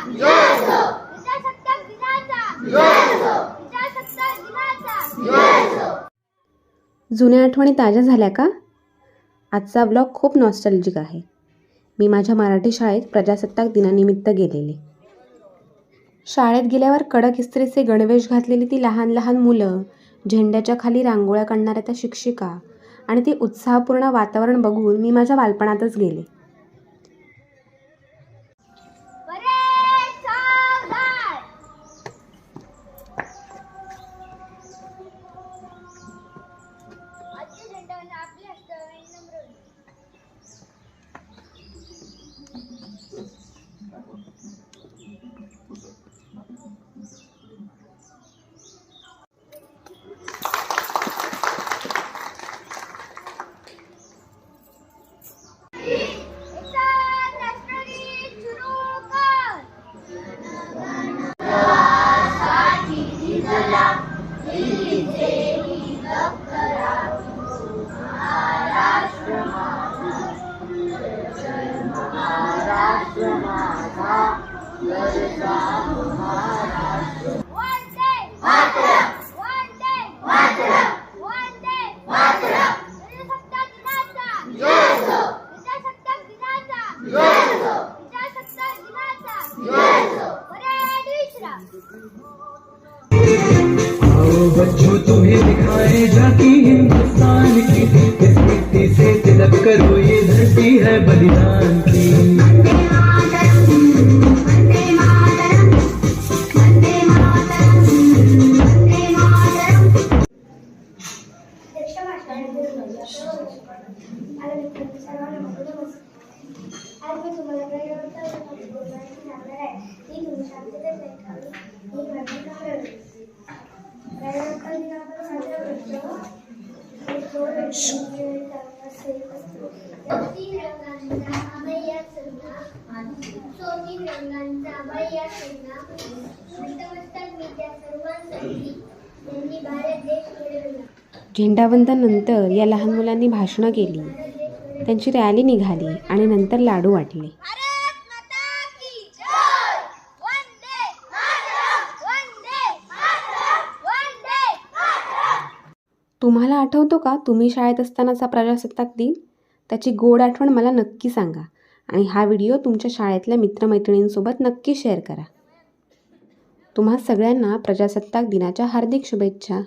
जय असो. प्रजासत्ताक दिनाचा जय असो. प्रजासत्ताक दिनाचा जय असो. जुन्या आठवणी ताज्या झाल्या का? आजचा ब्लॉग खूप नॉस्टॅल्जिक आहे. मी माझ्या मराठी शाळेत प्रजासत्ताक दिनानिमित्त गेलेले. शाळेत गेल्यावर कडक इस्त्रीचे गणवेश घातलेली ती लहान लहान मुलं, झेंड्याच्या खाली रांगोळ्या काढणाऱ्या त्या शिक्षिका आणि ते उत्साहपूर्ण वातावरण बघून मी माझ्या बालपणातच गेले. परेड सावधान. आजच्या झेंड्यावर आपली हस्तांतरण नम्र विनंती. एकसाथ राष्ट्रगीत सुरू कर. वंदे मातरम. वंदे मातरम. वंदे मातरम. प्रजासत्ताक दिनाचा जय असो. प्रजासत्ताक दिनाचा जय असो. प्रजासत्ताक दिनाचा जय असो. परेड विश्राम. आओ बच्चों तुम्हें दिखाए जाती हिंदुस्तान की, इस मिट्टी से तिलक करो ये धरती है बलिदान की. आज मी तुम्हाला प्रजासत्ताक दिनाबद्दल सांगणार आहे. ती तुम्ही शांततेत ऐकावी ही माझी विनंती. प्रजासत्ताक दिनाबद्दल साजरा करतो. तीन रंगांचा अभय सन्ना, तीन रंगांचा अभय सन्ना, नतमस्तक मी त्या सर्वांसाठी त्यांनी भारत देश मिळवला. झेंडावंदनानंतर या लहान मुलांनी भाषणं केली, त्यांची रॅली निघाली आणि नंतर लाडू वाटले. भारत माता की जय. वंदे मातरम. वंदे मातरम. वंदे मातरम. तुम्हाला आठवतो का तुम्ही शाळेत असतानाचा प्रजासत्ताक दिन? त्याची गोड आठवण मला नक्की सांगा आणि हा व्हिडिओ तुमच्या शाळेतल्या मित्रमैत्रिणींसोबत नक्की शेअर करा. तुम्हा सगळ्यांना प्रजासत्ताक दिनाच्या हार्दिक शुभेच्छा.